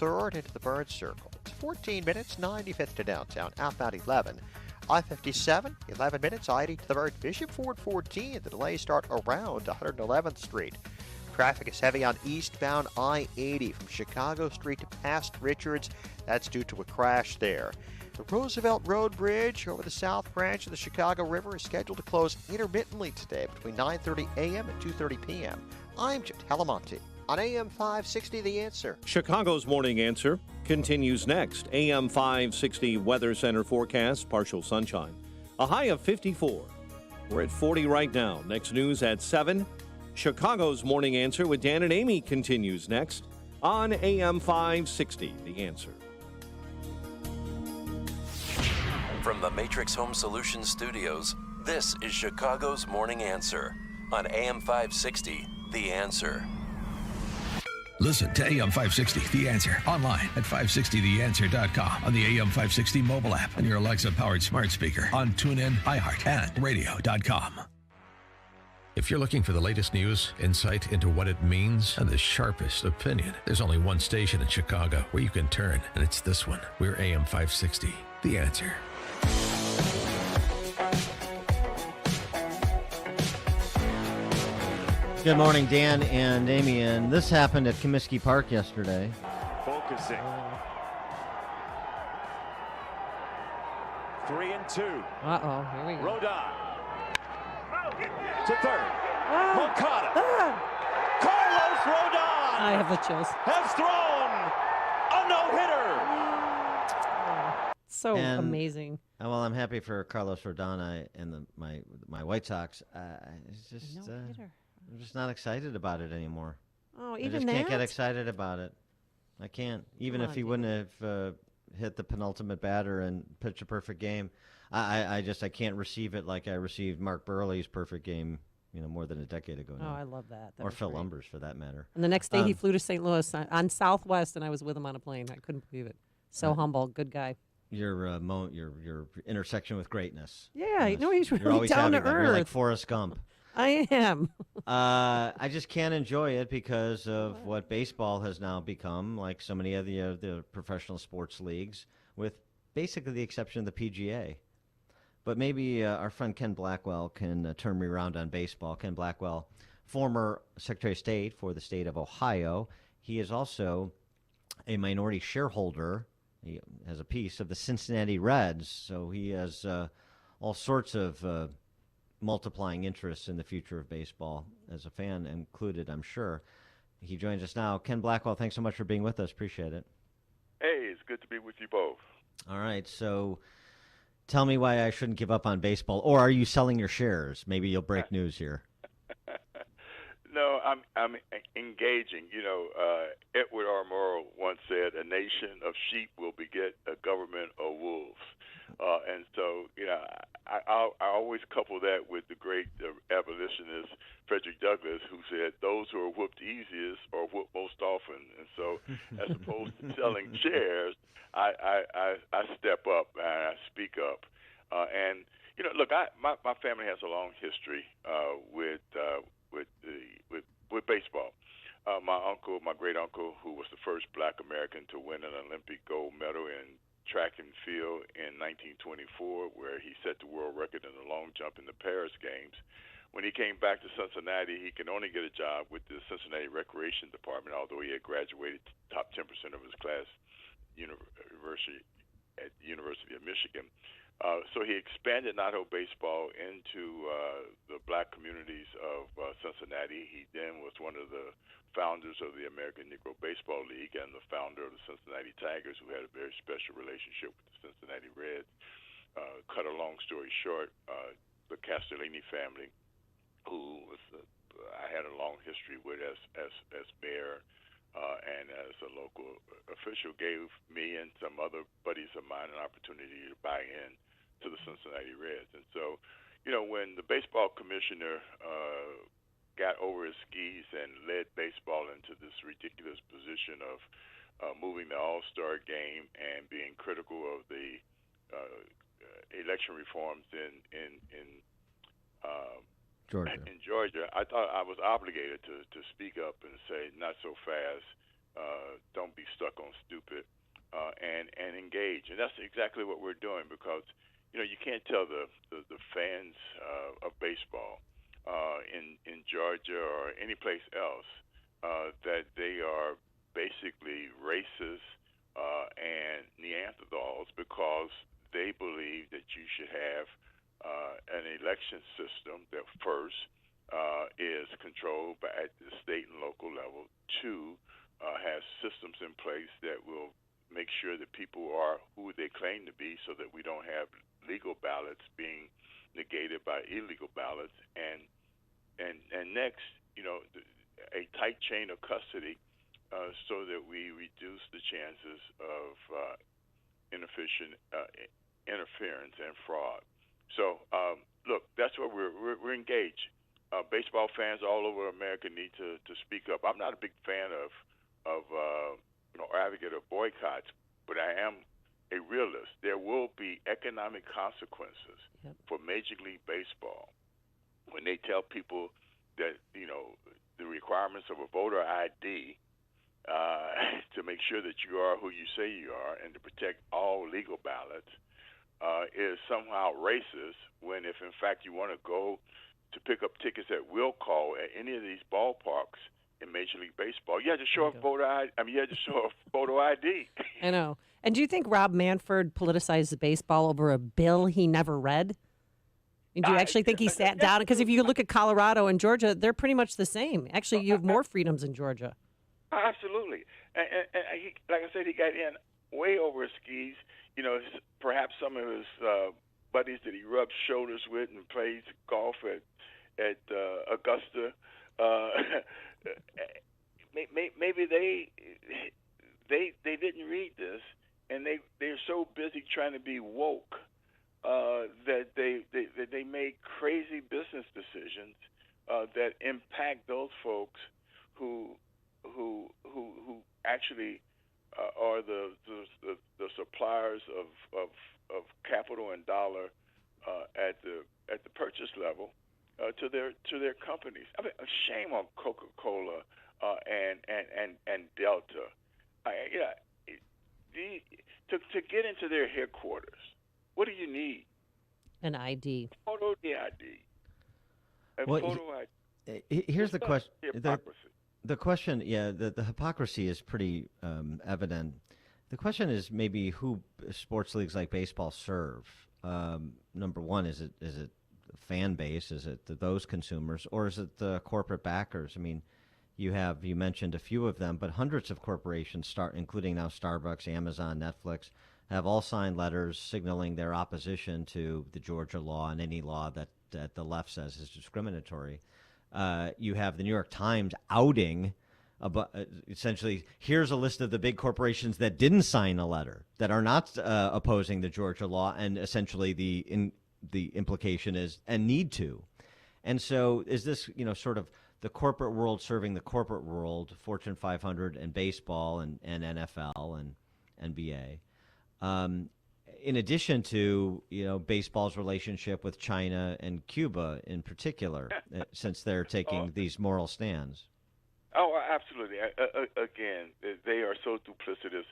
3rd into the Bird Circle. It's 14 minutes, 95th to downtown, outbound 11. I-57, 11 minutes, I-80 to the Bird. Bishop Ford 14, the delays start around 111th Street. Traffic is heavy on eastbound I-80 from Chicago Street to past Richards. That's due to a crash there. The Roosevelt Road Bridge over the south branch of the Chicago River is scheduled to close intermittently today between 9:30 a.m. and 2:30 p.m. I'm Jim Talamonte on AM 560 The Answer. Chicago's Morning Answer continues next. AM 560 Weather Center forecast, partial sunshine. A high of 54. We're at 40 right now. Next news at 7. Chicago's Morning Answer with Dan and Amy continues next on AM 560 The Answer. From the Matrix Home Solutions studios, this is Chicago's Morning Answer on AM 560 The Answer. Listen to AM 560 The Answer online at 560theanswer.com, on the AM 560 mobile app, on your Alexa-powered smart speaker, on TuneIn, iHeart, and radio.com. If you're looking for the latest news, insight into what it means, and the sharpest opinion, there's only one station in Chicago where you can turn, and it's this one. We're AM 560 The Answer. Good morning, Dan and Amy. And this happened at Comiskey Park yesterday. Focusing. 3-2. Uh-oh, here we go. Rodon. To third. Moncada. Carlos Rodon. I have the chills. Has thrown a no-hitter. So amazing. Well, I'm happy for Carlos Rodon and my White Sox. It's just I'm just not excited about it anymore. Oh, I just can't get excited about it. I can't. Even if he wouldn't have hit the penultimate batter and pitched a perfect game, I can't receive it like I received Mark Burley's perfect game, more than a decade ago now. Oh, I love that. Or Phil Lumbers, for that matter. And the next day he flew to St. Louis on Southwest, and I was with him on a plane. I couldn't believe it. So humble, good guy. Your intersection with greatness. Yeah, he's You're really always down to having that. earth. You're like Forrest Gump. I am. I just can't enjoy it because of what baseball has now become, like so many of the professional sports leagues, with basically the exception of the PGA. But maybe our friend Ken Blackwell can turn me around on baseball. Ken Blackwell, former Secretary of State for the state of Ohio. He is also a minority shareholder. He has a piece of the Cincinnati Reds, so he has all sorts of multiplying interests in the future of baseball as a fan included, I'm sure. He joins us now. Ken Blackwell, thanks so much for being with us. Appreciate it. Hey, it's good to be with you both. All right, so tell me why I shouldn't give up on baseball, or are you selling your shares? Maybe you'll break news here. No, I'm engaging. Edward R. Murrow once said, "A nation of sheep will beget a government of wolves." And so, I always couple that with the great abolitionist Frederick Douglass, who said, "Those who are whooped easiest are whooped most often." And so, as opposed to selling shares, I step up and I speak up. And look, my family has a long history with baseball. My great uncle, who was the first Black American to win an Olympic gold medal in track and field in 1924, where he set the world record in the long jump in the Paris Games. When he came back to Cincinnati, he could only get a job with the Cincinnati Recreation Department, although he had graduated top 10% of his class at the University of Michigan. So he expanded Nato baseball into the Black communities of Cincinnati. He then was one of the founders of the American Negro Baseball League and the founder of the Cincinnati Tigers, who had a very special relationship with the Cincinnati Reds. Cut a long story short, the Castellini family, who I had a long history with as mayor and as a local official, gave me and some other buddies of mine an opportunity to buy in to the Cincinnati Reds. And so, when the baseball commissioner got over his skis and led baseball into this ridiculous position of moving the All-Star game and being critical of the election reforms in Georgia. In Georgia, I thought I was obligated to speak up and say, not so fast. don't be stuck on stupid, and engage. And that's exactly what we're doing, because you can't tell the fans of baseball in Georgia or any place else that they are basically racist and Neanderthals, because they believe that you should have an election system that first is controlled at the state and local level. Two, has systems in place that will make sure that people are who they claim to be, so that we don't have legal ballots being negated by illegal ballots. And next, a tight chain of custody, so that we reduce the chances of inefficient interference and fraud. So, look, that's what we're engaged. Baseball fans all over America need to speak up. I'm not a big fan of advocate of boycotts, but I am a realist. There will be economic consequences for Major League Baseball when they tell people that the requirements of a voter ID to make sure that you are who you say you are and to protect all legal ballots is somehow racist, when if in fact you want to go to pick up tickets at will call at any of these ballparks in Major League Baseball, you had to show a voter ID. You had to show a photo ID. I know. And do you think Rob Manfred politicized baseball over a bill he never read? And do you actually think he sat down? Because if you look at Colorado and Georgia, they're pretty much the same. Actually, you have more freedoms in Georgia. Absolutely. And he, like I said, he got in way over his skis. Perhaps some of his buddies that he rubbed shoulders with and plays golf at Augusta. Maybe they didn't read this, and they're so busy trying to be woke that they made crazy business decisions that impact those folks who actually are the suppliers of capital and dollar at the purchase level to their companies. I mean, a shame on Coca-Cola and Delta. To get into their headquarters, what do you need? An ID. Photo ID. Photo ID. Here's the question. Hypocrisy. The question, the hypocrisy is pretty evident. The question is maybe who sports leagues like baseball serve. Number one, is it the fan base? Is it those consumers, or is it the corporate backers? I mean, you mentioned a few of them, but hundreds of corporations, including now Starbucks, Amazon, Netflix, have all signed letters signaling their opposition to the Georgia law and any law that the left says is discriminatory. You have the New York Times outing, essentially, here's a list of the big corporations that didn't sign a letter, that are not opposing the Georgia law, and essentially the implication is, and need to. And so is this, sort of the corporate world serving the corporate world, Fortune 500 and baseball and NFL and NBA, in addition to, baseball's relationship with China and Cuba in particular, since they're taking these moral stands? Oh, absolutely. Again, they are so duplicitous.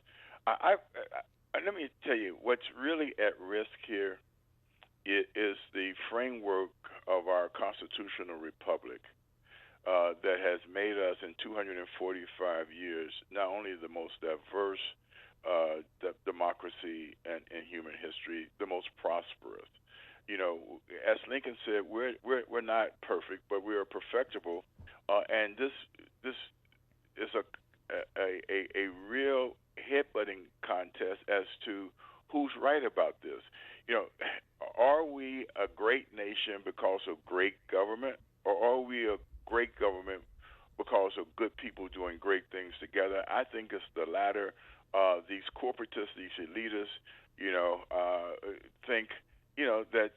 Let me tell you, what's really at risk here is the framework of our constitutional republic that has made us in 245 years not only the most diverse democracy in human history, the most prosperous. As Lincoln said, we're not perfect, but we are perfectible, and this is a real headbutting contest as to who's right about this. Are we a great nation because of great government, or are we a great government because of good people doing great things together? I think it's the latter. These corporatists, these elitists, think, that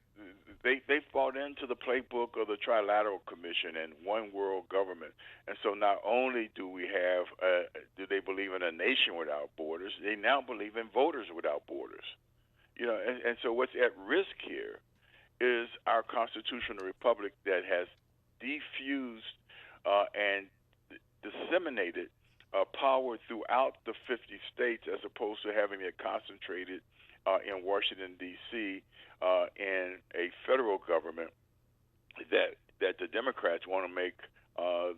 they bought into the playbook of the Trilateral Commission and one world government. And so not only do they believe in a nation without borders, they now believe in voters without borders. And so what's at risk here is our constitutional republic that has diffused and disseminated power throughout the 50 states as opposed to having it concentrated in Washington, D.C., in a federal government that the Democrats want to make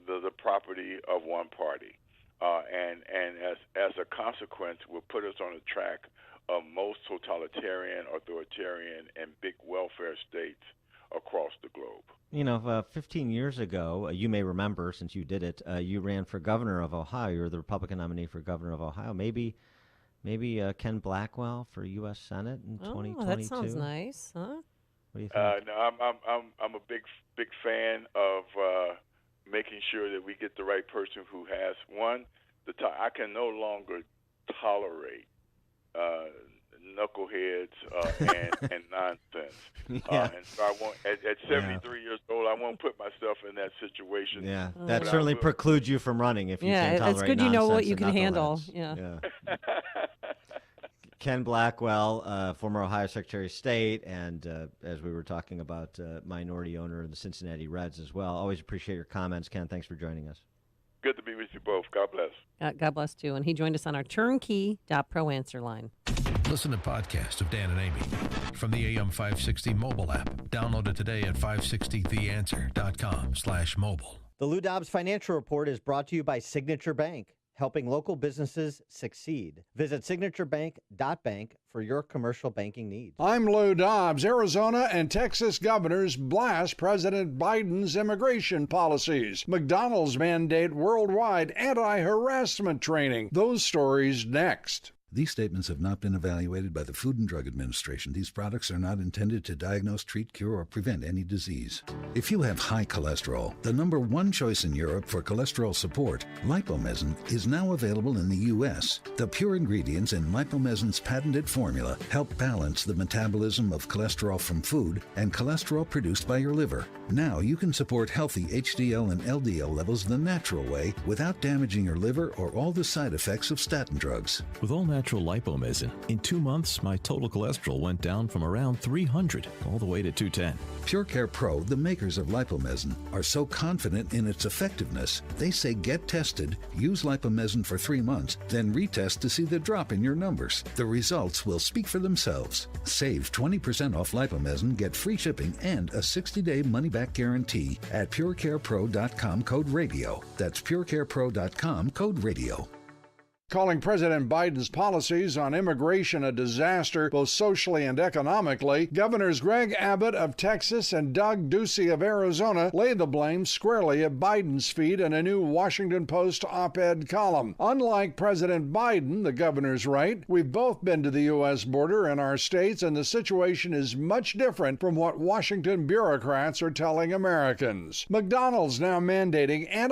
the property of one party. And as a consequence, will put us on a track of most totalitarian, authoritarian, and big welfare states across the globe. 15 years ago, you may remember, since you did it, you ran for governor of Ohio. You were the Republican nominee for governor of Ohio. Maybe Ken Blackwell for U.S. Senate in 2022. Oh, that sounds nice, huh? What do you think? No, I'm a big fan of making sure that we get the right person who has I can no longer tolerate knuckleheads and nonsense. Yeah. And so I won't. At 73 years old, I won't put myself in that situation. Yeah, that certainly precludes you from running if you can't tolerate it's good you know what nonsense you and can handle. knuckleheads. Yeah. Ken Blackwell, former Ohio Secretary of State, and as we were talking about, minority owner of the Cincinnati Reds as well. Always appreciate your comments, Ken. Thanks for joining us. Good to be with you both. God bless. God bless, too. And he joined us on our turnkey.pro answer line. Listen to podcasts of Dan and Amy from the AM 560 mobile app. Download it today at 560theanswer.com/mobile. The Lou Dobbs Financial Report is brought to you by Signature Bank, helping local businesses succeed. Visit signaturebank.bank for your commercial banking needs. I'm Lou Dobbs. Arizona and Texas governors blast President Biden's immigration policies. McDonald's mandate worldwide anti-harassment training. Those stories next. These statements have not been evaluated by the Food and Drug Administration. These products are not intended to diagnose, treat, cure, or prevent any disease. If you have high cholesterol, the number one choice in Europe for cholesterol support, Lipomezin, is now available in the U.S. The pure ingredients in Lipomezin's patented formula help balance the metabolism of cholesterol from food and cholesterol produced by your liver. Now you can support healthy HDL and LDL levels the natural way without damaging your liver or all the side effects of statin drugs. With all natural Lipomezin, in 2 months, my total cholesterol went down from around 300 all the way to 210. PureCare Pro, the makers of Lipomezin, are so confident in its effectiveness, they say get tested, use Lipomezin for 3 months, then retest to see the drop in your numbers. The results will speak for themselves. Save 20% off Lipomezin, get free shipping, and a 60-day money-back guarantee at purecarepro.com code radio. That's purecarepro.com code radio. Calling President Biden's policies on immigration a disaster, both socially and economically, Governors Greg Abbott of Texas and Doug Ducey of Arizona laid the blame squarely at Biden's feet in a new Washington Post op-ed column. Unlike President Biden, the governors write, we've both been to the U.S. border in our states, and the situation is much different from what Washington bureaucrats are telling Americans. McDonald's now mandating